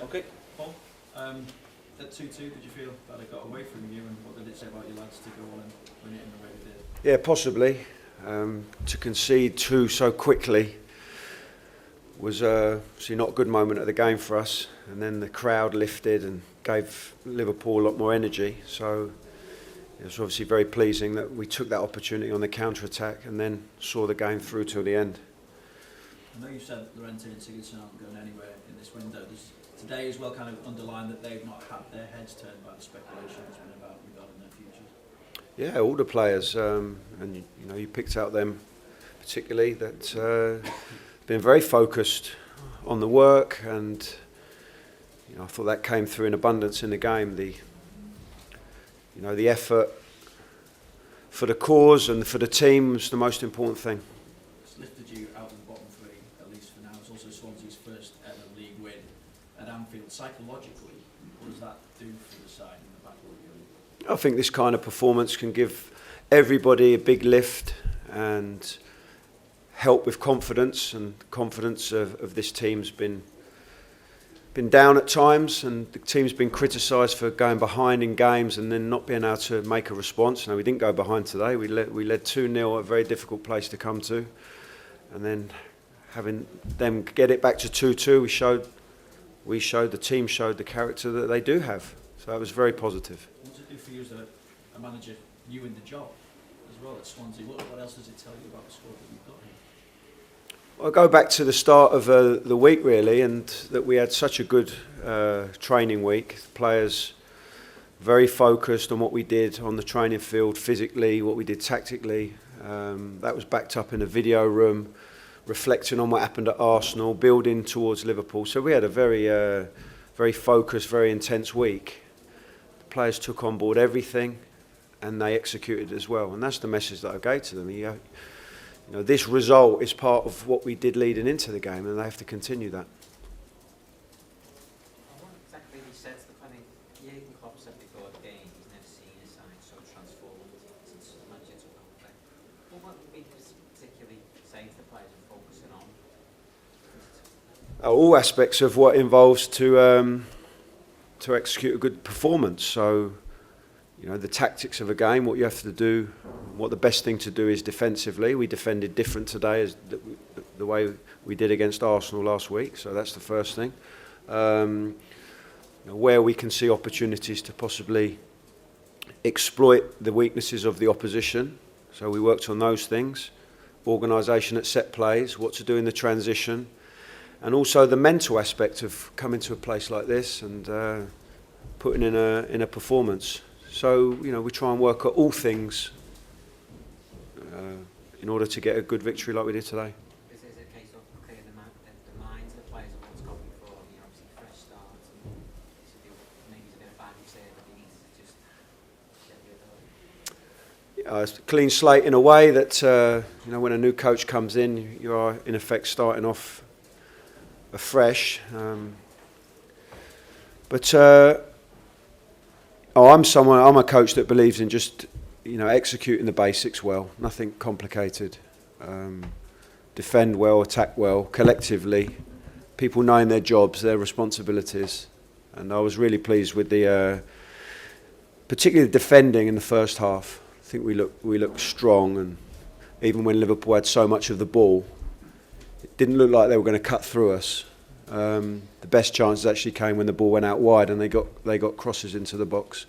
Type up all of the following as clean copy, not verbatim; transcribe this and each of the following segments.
Okay. Paul, at 2-2, did you feel that it got away from you, and what did it say about your lads to go on and win it in the way they did? Yeah, possibly. To concede two so quickly was obviously not a good moment of the game for us, and then the crowd lifted and gave Liverpool a lot more energy, so it was obviously very pleasing that we took that opportunity on the counter-attack and then saw the game through till the end. I know you said Llorente and Sigurdsson aren't going anywhere in this window. Does today as well kind of underline that they've not had their heads turned by the speculation that's been about regarding their futures? Yeah, all the players, and you know, you picked out them particularly, that been very focused on the work, and you know, I thought that came through in abundance in the game. The effort for the cause and for the team was the most important thing. It's lifted you out of the bottom three, at least for now. It's also Swansea's first ever league win at Anfield. Psychologically, what does that do for the side in the back of the league? I think this kind of performance can give everybody a big lift and help with confidence, and confidence of this team's been down at times, and the team's been criticised for going behind in games and then not being able to make a response. No, we didn't go behind today. We led 2-0, a very difficult place to come to, and then having them get it back to 2-2, the team showed the character that they do have. So that was very positive. What does it do for you as a manager, you in the job as well at Swansea? What else does it tell you about the squad that you've got here? I'll go back to the start of the week really, and that we had such a good training week. The players very focused on what we did on the training field physically, what we did tactically. That was backed up in a video room, reflecting on what happened at Arsenal, building towards Liverpool. So we had a very focused, very intense week. The players took on board everything, and they executed as well. And that's the message that I gave to them. You know, this result is part of what we did leading into the game, and they have to continue that. What exactly he says, I think Jürgen Klopp said before the game he's never seen a side so transformed since the manager took over. What would be particularly saying to the players and focusing on? All aspects of what involves to execute a good performance. So, you know, the tactics of a game, what you have to do, what the best thing to do is defensively. We defended different today as the way we did against Arsenal last week, so that's the first thing. Where we can see opportunities to possibly exploit the weaknesses of the opposition, so we worked on those things. Organisation at set plays, what to do in the transition, and also the mental aspect of coming to a place like this and putting in a performance. So, you know, we try and work at all things in order to get a good victory like we did today. This is a case of clearing the minds of the players of what's gone before, you know, obviously fresh starts, and maybe it's a bit of bad you say, but he needs to just get rid of it. It's a clean slate in a way that, you know, when a new coach comes in, you are in effect starting off afresh. I'm a coach that believes in just, you know, executing the basics well, nothing complicated. Defend well, attack well, collectively. People knowing their jobs, their responsibilities. And I was really pleased with particularly the defending in the first half. I think we looked strong, and even when Liverpool had so much of the ball, it didn't look like they were going to cut through us. The best chances actually came when the ball went out wide and they got crosses into the box.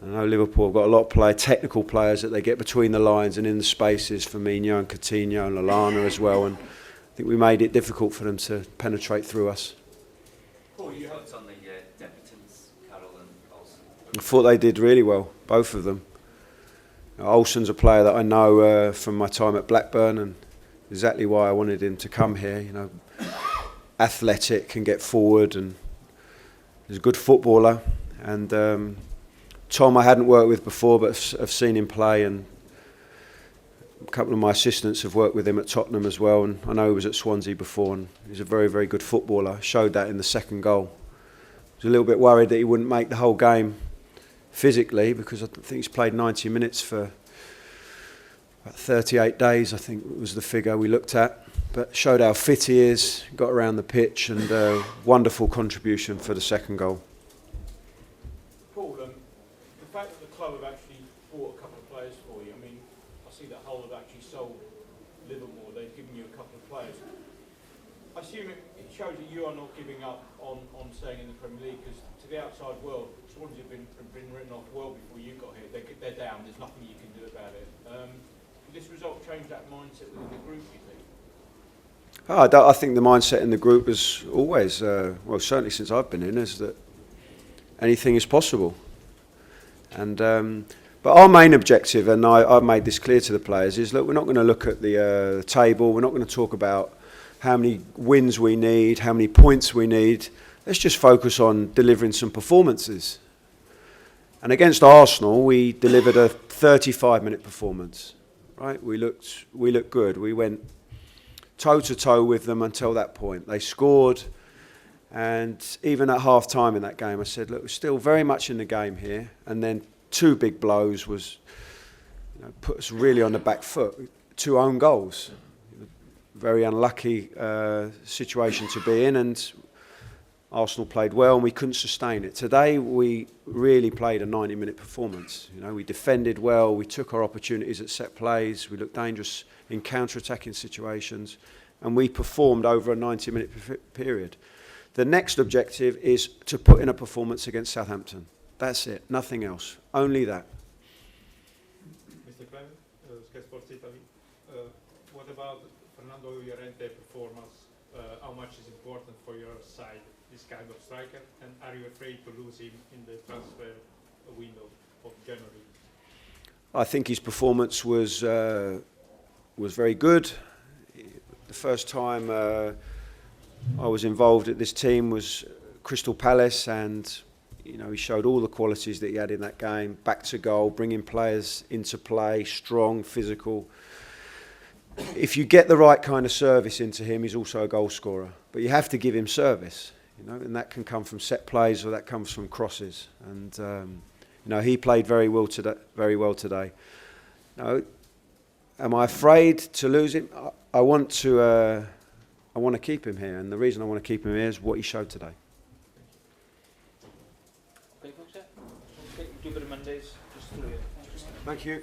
I know Liverpool have got a lot of technical players that they get between the lines and in the spaces, Firmino and Coutinho and Lallana as well, and I think we made it difficult for them to penetrate through us. Paul, you thoughts on the debutants, Carroll and Olsen? I thought they did really well, both of them. Olsen's a player that I know from my time at Blackburn, and exactly why I wanted him to come here. You know, athletic, can get forward, and he's a good footballer. And Tom I hadn't worked with before, but I've seen him play, and a couple of my assistants have worked with him at Tottenham as well, and I know he was at Swansea before, and he's a very, very good footballer. Showed that in the second goal. I was a little bit worried that he wouldn't make the whole game physically, because I think he's played 90 minutes for about 38 days, I think was the figure we looked at. but showed how fit he is, got around the pitch, and wonderful contribution for the second goal. Paul, the fact that the club have actually bought a couple of players for you, I mean, I see that Hull have actually sold Liverpool, they've given you a couple of players. I assume it shows that you are not giving up on staying in the Premier League, because to the outside world, Swansea have been written off well before you got here. They're down, there's nothing you can do about it. Did this result change that mindset within the group, you think? I think the mindset in the group is always, well, certainly since I've been in, is that anything is possible. And but our main objective, and I've made this clear to the players, is look, we're not going to look at the table. We're not going to talk about how many wins we need, how many points we need. Let's just focus on delivering some performances. And against Arsenal, we delivered a 35-minute performance. Right? We looked good. We went toe-to-toe with them until that point. They scored, and even at half-time in that game, I said, look, we're still very much in the game here. And then 2 big blows was, put us really on the back foot. 2 own goals. Very unlucky situation to be in, and Arsenal played well and we couldn't sustain it. Today we really played a 90-minute performance. We defended well, we took our opportunities at set plays, we looked dangerous in counter-attacking situations, and we performed over a 90-minute period. The next objective is to put in a performance against Southampton. That's it, nothing else, only that. Mr. Clement, Sky Sports Italy. What about Fernando Llorente performance? How much is important for your side, this kind of striker? And are you afraid to lose him in the transfer window of January? I think his performance was very good. The first time I was involved at this team was Crystal Palace, and he showed all the qualities that he had in that game. Back to goal, bringing players into play, strong, physical. If you get the right kind of service into him, he's also a goal scorer. But you have to give him service, and that can come from set plays or that comes from crosses. And he played very well today. Am I afraid to lose him? I want to keep him here, and the reason I want to keep him here is what he showed today. Okay, folks, yeah. Okay, give it a Mondays. Just through it. Thank you.